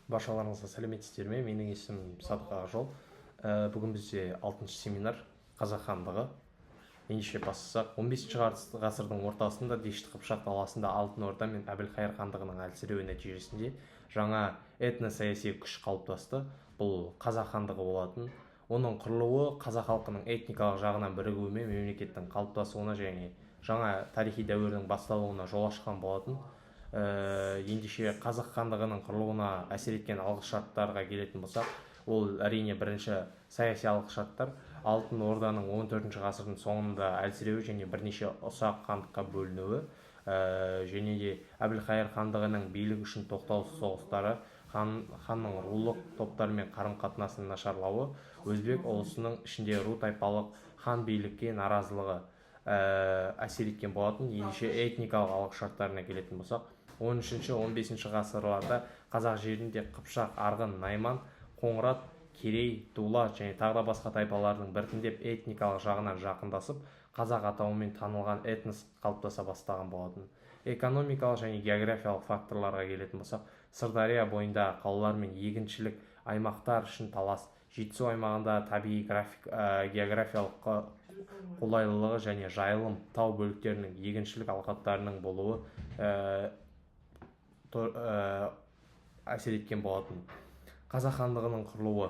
Баршаларыңызға сәлеметсіздер ме? Менің есімім Садық Ақжол. Бүгін бізде 6-шы семинар қазақ хандығы. Ендеше бастасақ, 15-ші ғасырдың ортасында Дешті Қыпшақ даласында Алтын Орда мен Әбілқайыр хандығының әлсіреуі нәтижесінде жаңа этносаяси күш қалыптасты. Бұл қазақ хандығы болатын. Оның құрылуы қазақ халқының этникалық жағынан бірігуімен мемлекеттің қалыптасуына және жаңа тарихи дәуірдің басталуына жол ашқан болатын. Ендеше қазақ хандығының құрылуына әсер еткен алғышарттарға келетін болсақ, ол әрине бірінші саяси алғышарттар. Алтын Орданың 14-ші ғасырдың соңында әлсіреуі және бірнеше ұсақ хандыққа бөлінуі, және де Әбілқайыр хандығының билік үшін тоқтаусыз соғыстары, ханның рулық топтармен қарым-қатынасының нашарлауы, өзбек ұлысының ішінде ру тайпалық хан билікке наразылығы әсер еткен болатын. Ендеше этникалық алғышарттарына келетін болсақ, 13-15 ғасырларда қазақ жерінде Қыпшақ, Арғын, Найман, Қоңырат, Керей, Дулат және тағы да басқа тайпалардың біртіндеп этникалық жағынан жақындасып, қазақ атауымен танылған этнос қалыптаса бастаған болатын. Экономикалық және географиялық факторларға келетін болсақ, Сырдария бойындағы қалалар мен егіншілік аймақтар үшін талас, Жетісу аймағында табиғи географиялық қолайлылығы және жайылым тау бөліктерінің егіншілік алқаптарының болуы әсер еткен болатын. Қазақ хандығының құрылуы.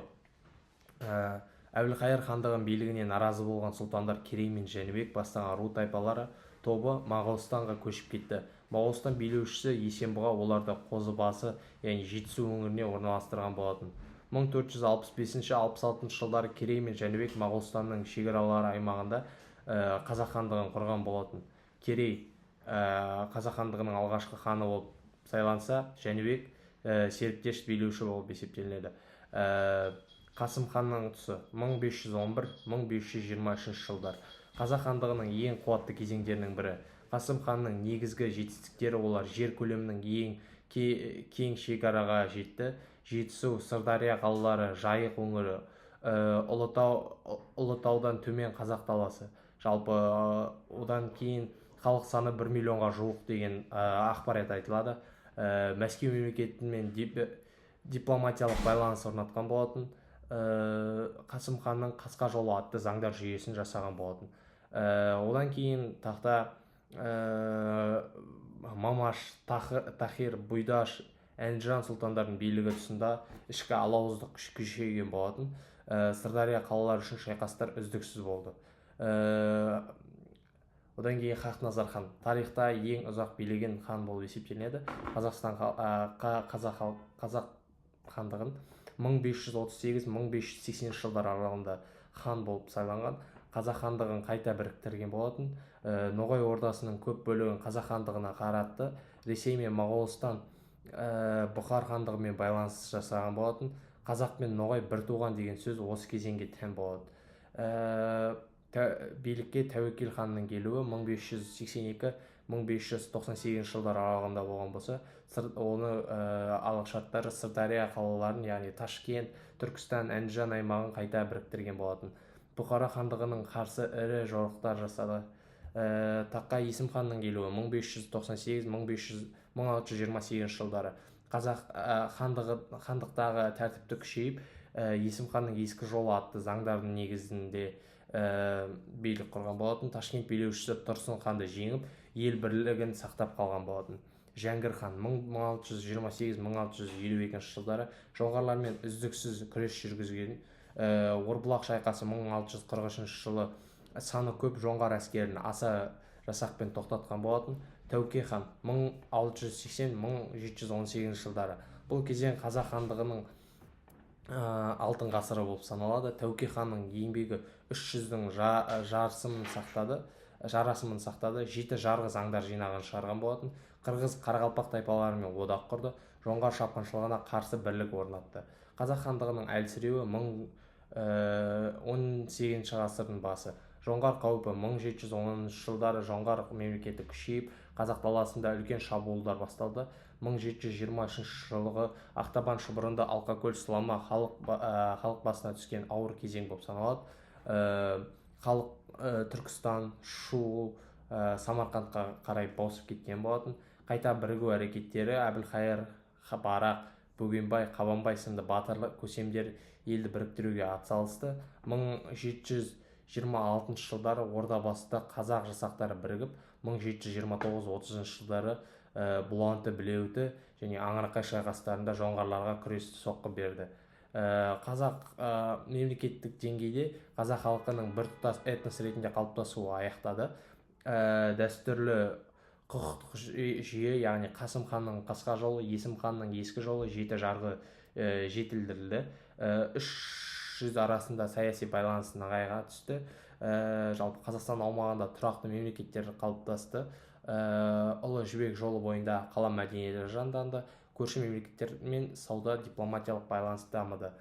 Әбілқайыр хандығының билігіне наразы болған сұлтандар Керей мен Жәнібек бастаған ру тайпалары тобы Моғолстанға көшіп кетті. Моғолстан билеушісі Есенбұға оларды Қозыбасы, яғни Жетісу өңіріне орналастырған болатын. 1465-66 жылдары Керей мен Жәнібек Моғолстанның шекаралары аймағында қазақ хандығын құрған болатын. Керей қазақ хандығының алғашқы ханы болып сайланса, Жәнібек серіктеш билеуші болып есептелінеді. Қасым ханның тұсы 1511-1523 жылдар. Қазақ хандығының ең қуатты кезеңдерінің бірі. Қасым ханның негізгі жетістіктері олар жер көлемінің ең кең шекараға жетті. Жетісу, Сырдария қалалары, Жайық өңірі, Ұлытаудан төмен қазақ даласы. Жалпы одан кейін халық саны 1 миллионға жуық деген ақпарат айтылады. Мәскеу мемлекетімен дипломатиялық байланыс орнатқан болатын. Қасым ханның қасқа жолы атты заңдар жүйесін жасаған болатын. Одан кейін тақта Мамаш, Тахир, Бұйдаш, Әнжан сұлтандардың билігі тұсында ішкі алауыздық күшейген болатын. Сырдария қалалары үшін шайқастар үздіксіз болды. Одан кейін Хақназар хан тарихта ең ұзақ билеген хан болып есептелінеді. Қазақ хандығын 1538-1580 жылдар аралығында хан болып сайланған. Қазақ хандығын қайта біріктірген болатын. Ноғай ордасының көп бөлігін қазақ хандығына қаратты. Ресей мен Моғолстан Бұхар хандығымен байланыс жасаған болатын. Қазақ мен Ноғай бір туған деген сөз осы кезеңге тән болады. Билікке Тәуекел ханның келуі 1582-1598 жылдар аралығында болған болса, оны алғышарттары Сырдария қалаларын, яғни Ташкент, Түркістан, Әнжан аймағын қайта біріктірген болатын. Бұхара хандығының қарсы ірі жорықтар жасады. Таққа Есім ханның келуі 1598-1628 жылдары. Қазақ хандықтағы тәртіпті күшейіп, Есім ханның ескі жолы атты заңдардың негізінде билік құрған болатын. Ташкент билеушісі Тұрсын ханды жеңіп, ел бірлігін сақтап қалған болатын. Жәңгір хан 1628-1652 жылдары жоңғарлармен үздіксіз күрес жүргізген. Орбұлақ шайқасы 1643 жылы саны көп жоңғар әскерін аса жасақпен тоқтатқан болатын. Тәуке хан 1680-1718 жылдары. Бұл кезең қазақ хандығының алтын ғасыры болып саналады. Тәуке ханның еңбегі 300-дің жарасымын сақтады. 7 жарғы заңдар жинағын шығарған болатын. Қырғыз, Қарақалпақ тайпаларымен одақ құрды. Жоңғар шапқыншылығына қарсы бірлік орнатты. Қазақ хандығының әлсіреуі 18 ғасырдың басы. Жоңғар қаупі 1710 жылдары жоңғар мемлекеті күшейіп, қазақ даласында үлкен шабуылдар басталды. 1723 жылғы Ақтабан шұбырында Алқакөл сұлама халық басына түскен ауыр кезең болып саналады. Халық Түркістан, Шу, Самарқандқа қарай босып кеткен болатын. Қайта бірігу әрекеттері Әбілқайыр, Барақ, бөгенбай, қабанбай сынды батырлар көсемдер елді біріктіруге атсалысты. 1726 жылдары ордабасыда қазақ жасақтары бірігіп, 1729-30 жылдары Бұланты, Білеуті және Аңырақай шайқастарында жоңғарларға күресті соққы берді. Қазақ мемлекеттік деңгейде қазақ халқының біртұтас этнос ретінде қалыптасуы аяқтады. Дәстүрлі құқықтық жүйе, яғни Қасым ханның қасқа жолы, Есім ханның ескі жолы, жеті жарғы жетілдірілді. Үш жүз арасында саяси байланыс нығайға түсті. Жалпы Қазақстан аумағында тұрақты мемлекеттер қалыптасты. Ұлы Жібек жолы бойында қала мәдениеті жанданды. Көрші мемлекеттермен сауда дипломатиялық байланыс дамыды.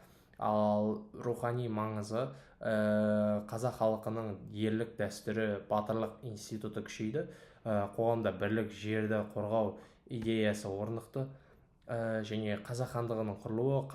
Ал рухани маңызы қазақ халқының ерлік дәстүрі, батырлық институты күшейді. Қоғамда бірлік, жерді қорғау идеясы орнықты. Және қазақ хандығының құрылуы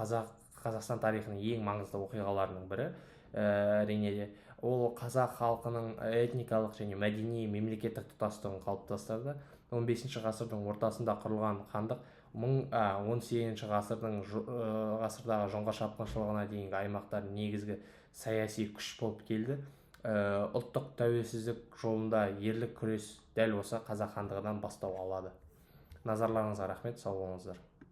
Қазақстан тарихының ең маңызды оқиғаларының бірі. Әрине де ол қазақ халқының этникалық және мәдени мемлекеттік тұтастығын қалыптастырды. 15 ғасырдың ортасында құрылған хандық 18 ғасырдағы жоңғар шапқыншылығына дейінгі аймақтар негізгі саяси күш болып келді. Ұлттық тәуелсіздік жолында ерлік күрес дәл осы қазақ хандығынан бастау алады. Назарларыңызға рахмет, сау болыңыздар.